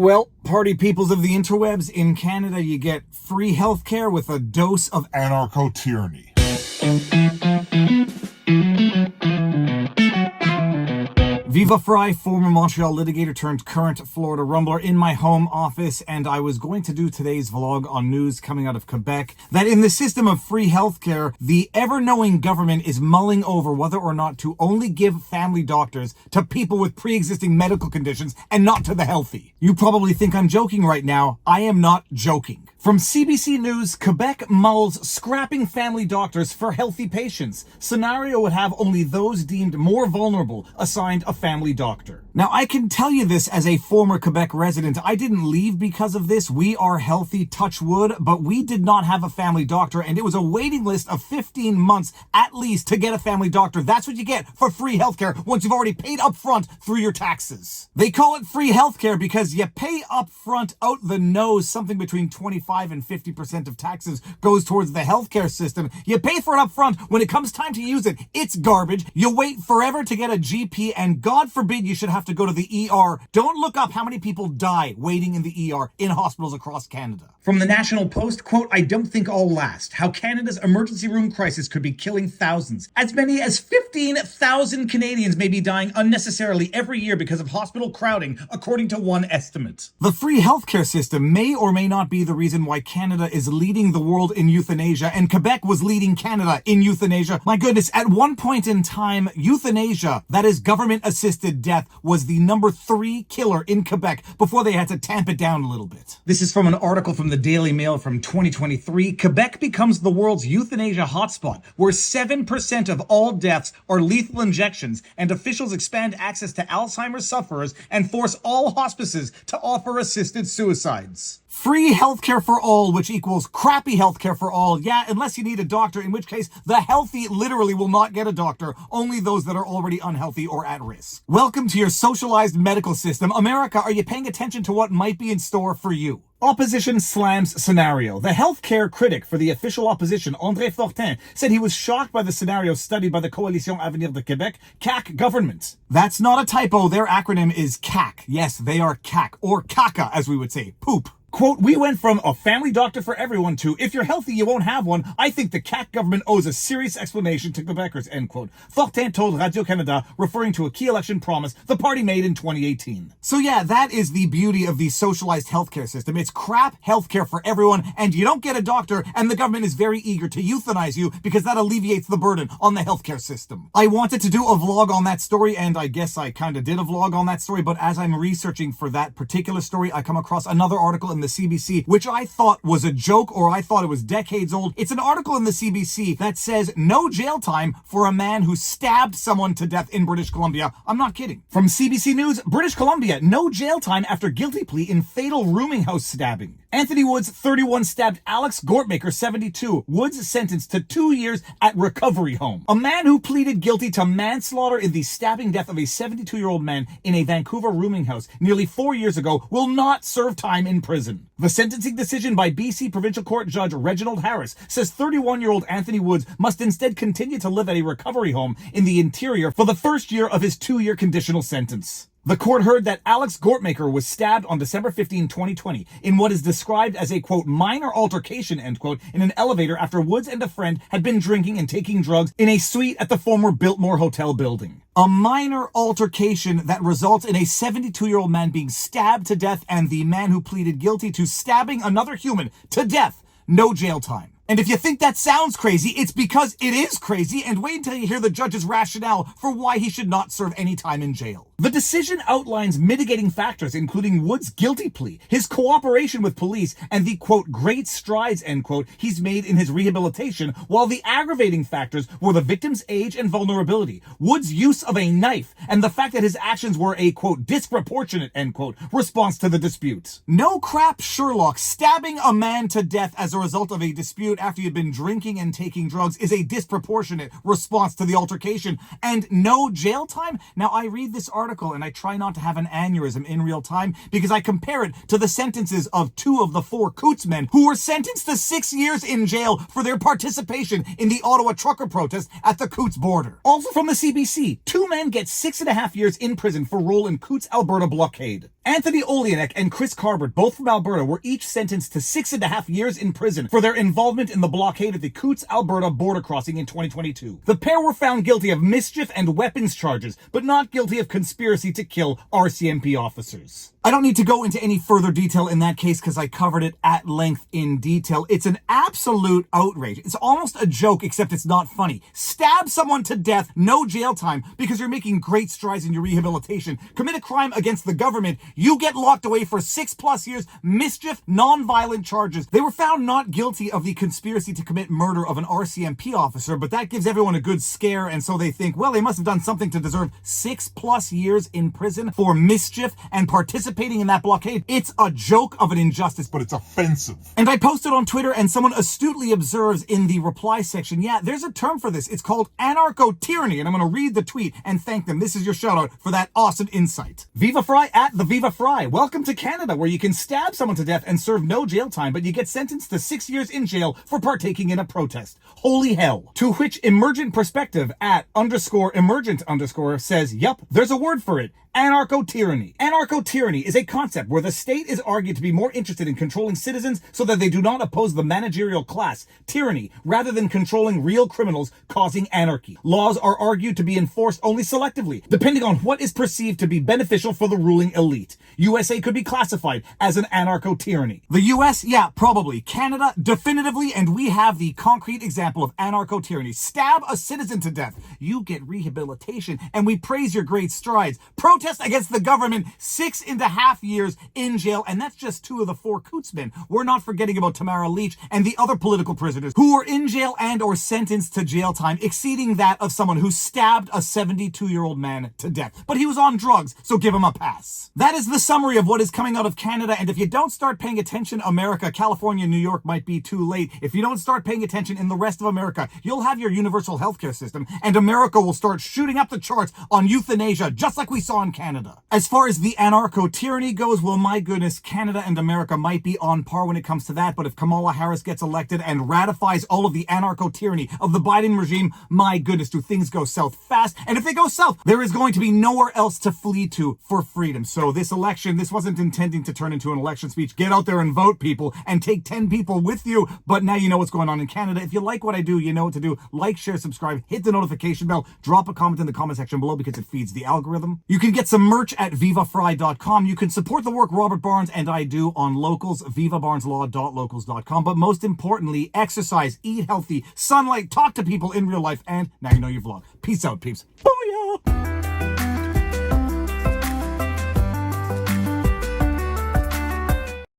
Well, party peoples of the interwebs, in Canada you get free healthcare with a dose of AnarchoTyranny. Viva Frei, former Montreal litigator turned current Florida rumbler, in my home office, and I was going to do today's vlog on news coming out of Quebec that in the system of free healthcare, the ever-knowing government is mulling over whether or not to only give family doctors to people with pre-existing medical conditions and not to the healthy. You probably think I'm joking right now. I am not joking. From CBC News, Quebec mulls scrapping family doctors for healthy patients. Scenario would have only those deemed more vulnerable assigned a family doctor. Now, I can tell you this as a former Quebec resident. I didn't leave because of this. We are healthy, touch wood, but we did not have a family doctor, and it was a waiting list of 15 months at least to get a family doctor. That's what you get for free healthcare once you've already paid up front through your taxes. They call it free healthcare because you pay up front out the nose. Something between 25 and 50% of taxes goes towards the healthcare system. You pay for it up front. When it comes time to use it, it's garbage. You wait forever to get a GP, and God forbid you should have to go to the ER. Don't look up how many people die waiting in the ER in hospitals across Canada. From the National Post, quote, "I don't think I'll last. How Canada's emergency room crisis could be killing thousands. As many as 15,000 Canadians may be dying unnecessarily every year because of hospital crowding, according to one estimate." The free healthcare system may or may not be the reason why Canada is leading the world in euthanasia, and Quebec was leading Canada in euthanasia. My goodness, at one point in time, euthanasia, that is government-assisted death, was the number 3 killer in Quebec before they had to tamp it down a little bit. This is from an article from the Daily Mail from 2023. Quebec becomes the world's euthanasia hotspot, where 7% of all deaths are lethal injections, and officials expand access to Alzheimer's sufferers and force all hospices to offer assisted suicides. Free healthcare for all, which equals crappy healthcare for all. Yeah, unless you need a doctor, in which case the healthy literally will not get a doctor, only those that are already unhealthy or at risk. Welcome to your socialized medical system. America, are you paying attention to what might be in store for you? Opposition slams scenario. The healthcare critic for the official opposition, André Fortin, said he was shocked by the scenario studied by the Coalition Avenir de Québec, CAQ government. That's not a typo. Their acronym is CAQ. Yes, they are CAQ, or caca, as we would say, poop. Quote, "We went from a family doctor for everyone to, if you're healthy, you won't have one. I think the CAQ government owes a serious explanation to Quebecers," end quote. Fortin told Radio-Canada, referring to a key election promise the party made in 2018. So yeah, that is the beauty of the socialized healthcare system. It's crap healthcare for everyone, and you don't get a doctor, and the government is very eager to euthanize you because that alleviates the burden on the healthcare system. I wanted to do a vlog on that story, and I guess I kind of did a vlog on that story, but as I'm researching for that particular story, I come across another article in the CBC, which I thought was a joke, or I thought it was decades old. It's an article in the CBC that says no jail time for a man who stabbed someone to death in British Columbia. I'm not kidding. From CBC News, British Columbia, no jail time after guilty plea in fatal rooming house stabbing. Anthony Woods, 31, stabbed Alex Gortmaker, 72. Woods sentenced to 2 years at recovery home. A man who pleaded guilty to manslaughter in the stabbing death of a 72-year-old man in a Vancouver rooming house nearly 4 years ago will not serve time in prison. The sentencing decision by BC Provincial Court Judge Reginald Harris says 31-year-old Anthony Woods must instead continue to live at a recovery home in the interior for the first year of his 2-year conditional sentence. The court heard that Alex Gortmaker was stabbed on December 15, 2020, in what is described as a, quote, minor altercation, end quote, in an elevator after Woods and a friend had been drinking and taking drugs in a suite at the former Biltmore Hotel building. A minor altercation that results in a 72-year-old man being stabbed to death, and the man who pleaded guilty to stabbing another human to death, no jail time. And if you think that sounds crazy, it's because it is crazy, and wait until you hear the judge's rationale for why he should not serve any time in jail. The decision outlines mitigating factors, including Wood's guilty plea, his cooperation with police, and the, quote, great strides, end quote, he's made in his rehabilitation, while the aggravating factors were the victim's age and vulnerability, Wood's use of a knife, and the fact that his actions were a, quote, disproportionate, end quote, response to the dispute. No crap, Sherlock. Stabbing a man to death as a result of a dispute after you've been drinking and taking drugs is a disproportionate response to the altercation, and no jail time? Now, I read this article article and I try not to have an aneurysm in real time because I compare it to the sentences of 2 of the 4 Coots men who were sentenced to 6 years in jail for their participation in the Ottawa trucker protest at the Coots border. Also from the CBC, 2 men get 6.5 years in prison for role in Coots Alberta Blockade. Anthony Oleanek and Chris Carbert, both from Alberta, were each sentenced to 6.5 years in prison for their involvement in the blockade at the Coots Alberta border crossing in 2022. The pair were found guilty of mischief and weapons charges, but not guilty of conspiracy to kill RCMP officers. I don't need to go into any further detail in that case because I covered it at length in detail. It's an absolute outrage. It's almost a joke, except it's not funny. Stab someone to death, no jail time, because you're making great strides in your rehabilitation. Commit a crime against the government, you get locked away for 6+ years, mischief, non-violent charges. They were found not guilty of the conspiracy to commit murder of an RCMP officer, but that gives everyone a good scare, and so they think, well, they must have done something to deserve 6+ years in prison for mischief and participating in that blockade. It's a joke of an injustice, but it's offensive. And I posted on Twitter, and someone astutely observes in the reply section, yeah, there's a term for this. It's called AnarchoTyranny, and I'm going to read the tweet and thank them. This is your shout out for that awesome insight. Viva Frei at the Viva Frei. Welcome to Canada, where you can stab someone to death and serve no jail time, but you get sentenced to 6 years in jail for partaking in a protest. Holy hell. To which Emergent Perspective at _emergent_ says, yup, there's a word for it. Anarcho-tyranny. Anarcho-tyranny is a concept where the state is argued to be more interested in controlling citizens so that they do not oppose the managerial class, tyranny, rather than controlling real criminals causing anarchy. Laws are argued to be enforced only selectively, depending on what is perceived to be beneficial for the ruling elite. USA could be classified as an anarcho-tyranny. The US, yeah, probably. Canada, definitively, and we have the concrete example of anarcho-tyranny. Stab a citizen to death. You get rehabilitation, and we praise your great strides. Protest against the government, 6.5 years in jail, and that's just 2 of the 4 Coots men. We're not forgetting about Tamara Leach and the other political prisoners who were in jail and or sentenced to jail time exceeding that of someone who stabbed a 72-year-old man to death. But he was on drugs, so give him a pass. That is the summary of what is coming out of Canada, and if you don't start paying attention, America, California, New York might be too late. If you don't start paying attention in the rest of America, you'll have your universal healthcare system, and America will start shooting up the charts on euthanasia, just like we saw in Canada. As far as the anarcho-tyranny goes, well, my goodness, Canada and America might be on par when it comes to that, but if Kamala Harris gets elected and ratifies all of the anarcho-tyranny of the Biden regime, my goodness, do things go south fast. And if they go south, there is going to be nowhere else to flee to for freedom. So this election, this wasn't intending to turn into an election speech. Get out there and vote, people, and take 10 people with you. But now you know what's going on in Canada. If you like what I do, you know what to do. Like, share, subscribe, hit the notification bell, drop a comment in the comment section below because it feeds the algorithm. You can get some merch at vivafrei.com. You can support the work Robert Barnes and I do on Locals, vivabarneslaw.locals.com. But most importantly, exercise, eat healthy, sunlight, talk to people in real life, and now you know your vlog. Peace out, peeps. Booyah!